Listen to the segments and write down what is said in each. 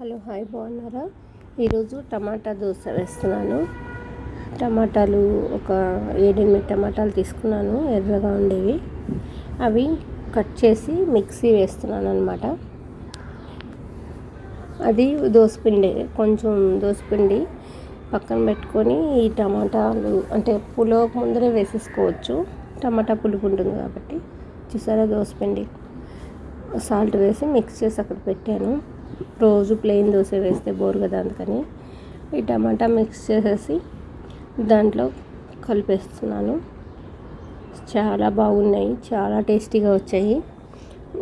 Hello hi బాగున్నారా? ఈరోజు టమాటా దోశ వేస్తున్నాను. టమాటాలు ఒక 7-8 టమాటాలు తీసుకున్నాను, ఎర్రగా ఉండేవి. అవి కట్ చేసి మిక్సీ వేస్తున్నాను అనమాట. అది దోసపిండి, కొంచెం దోసపిండి పక్కన పెట్టుకొని ఈ టమాటాలు అంటే పులుగు ముందరే వేసేసుకోవచ్చు. టమాటా పులుపు ఉంటుంది కాబట్టి. చూసారా, దోసపిండి సాల్ట్ వేసి మిక్స్ చేసి అక్కడ పెట్టాను. రోజు ప్లెయిన్ దోశ వేస్తే బోర్ కదా, అందుకని ఈ టమాటా మిక్స్ చేసేసి దాంట్లో కలిపేస్తున్నాను. చాలా బాగున్నాయి, చాలా టేస్టీగా వచ్చాయి.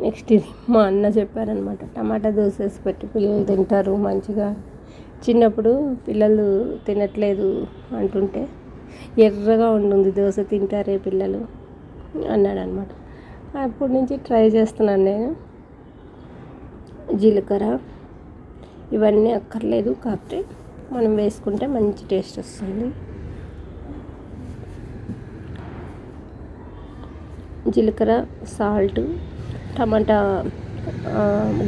నెక్స్ట్ ఇది మా అన్న చెప్పారనమాట, టమాటా దోశ వేసి పెట్టి పిల్లలు తింటారు మంచిగా. చిన్నప్పుడు పిల్లలు తినట్లేదు అంటుంటే, ఎర్రగా ఉంటుంది దోశ తింటారే పిల్లలు అన్నాడనమాట. అప్పటి నుంచి ట్రై చేస్తున్నాను నేను. జీలకర్ర ఇవన్నీ అక్కర్లేదు, కాకపోతే మనం వేసుకుంటే మంచి టేస్ట్ వస్తుంది. జీలకర్ర, సాల్ట్, టమాటా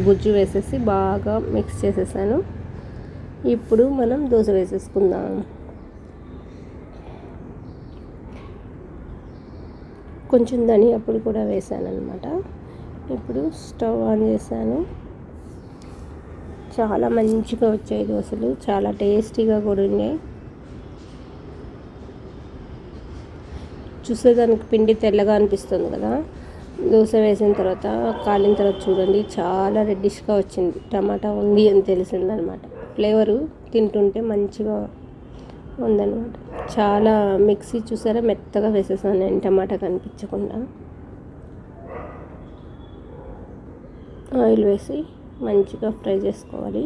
గుజ్జు వేసేసి బాగా మిక్స్ చేసేసాను. ఇప్పుడు మనం దోశ వేసేసుకుందాం. కొంచెం ధనియా పొడి కూడా వేసాను అనమాట. ఇప్పుడు స్టవ్ ఆన్ చేశాను. చాలా మంచిగా వచ్చాయి దోశలు, చాలా టేస్టీగా కూడా ఉన్నాయి. చూసేదానికి పిండి తెల్లగా అనిపిస్తుంది కదా, దోశ వేసిన తర్వాత కాలిన తర్వాత చూడండి చాలా రెడ్డిష్గా వచ్చింది. టమాటా ఉంది అని తెలిసిందనమాట. ఫ్లేవరు తింటుంటే మంచిగా ఉందన్నమాట. చాలా మిక్సీ చూసారా, మెత్తగా వేసేసాను నేను టమాటా కనిపించకుండా. ఆయిల్ వేసి మంచిగా ఫ్రై చేసుకోవాలి.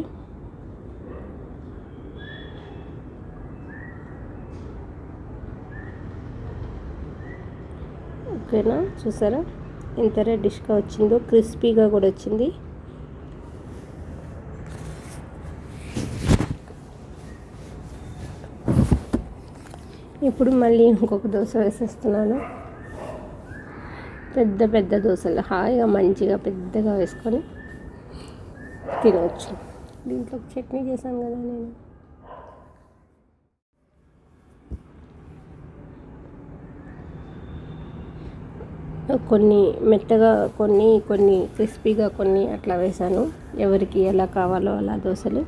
ఓకేనా, చూసారా ఎంత రెడ్డిష్గా వచ్చిందో, క్రిస్పీగా కూడా వచ్చింది. ఇప్పుడు మళ్ళీ ఇంకొక దోశ వేసేస్తున్నాను. పెద్ద పెద్ద దోశలు హాయిగా మంచిగా పెద్దగా వేసుకొని తినవచ్చు. దీంట్లో చట్నీ చేశాను కదా నేను. కొన్ని మెత్తగా, కొన్ని క్రిస్పీగా, కొన్ని అట్లా వేసాను. ఎవరికి ఎలా కావాలో అలా దోశలు.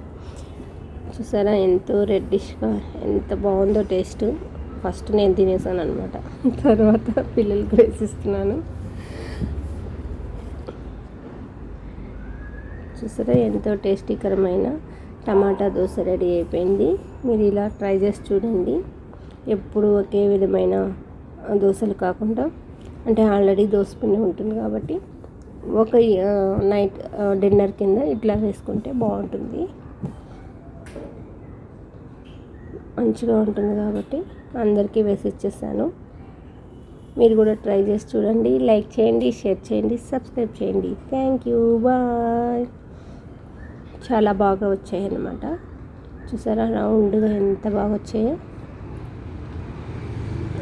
చూసారా ఎంతో రెడ్డిష్గా, ఎంత బాగుందో టేస్ట్. ఫస్ట్ నేను తినేసాను అనమాట, తర్వాత పిల్లలకి వేసిస్తున్నాను. చూసారా ఎంతో టేస్టీకరమైన టమాటా దోశ రెడీ అయిపోయింది. మీరు ఇలా ట్రై చేసి చూడండి. ఎప్పుడు ఒకే విధమైన దోశలు కాకుండా, అంటే ఆల్రెడీ దోసపిండి ఉంటుంది కాబట్టి ఒక నైట్ డిన్నర్ కింద ఇట్లా వేసుకుంటే బాగుంటుంది, మంచిగా ఉంటుంది. కాబట్టి అందరికీ వేసి ఇచ్చేసాను. మీరు కూడా ట్రై చేసి చూడండి. లైక్ చేయండి, షేర్ చేయండి, సబ్స్క్రైబ్ చేయండి. Thank you, bye. చాలా బాగా వచ్చాయి అన్నమాట. చూసారా రౌండ్గా ఎంత బాగా వచ్చాయో.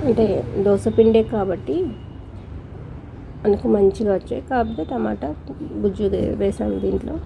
అంటే దోశ పిండే కాబట్టి మనకు మంచిగా వచ్చాయి. కాకపోతే టమాటా గుజ్జు వేసాము దీంట్లో.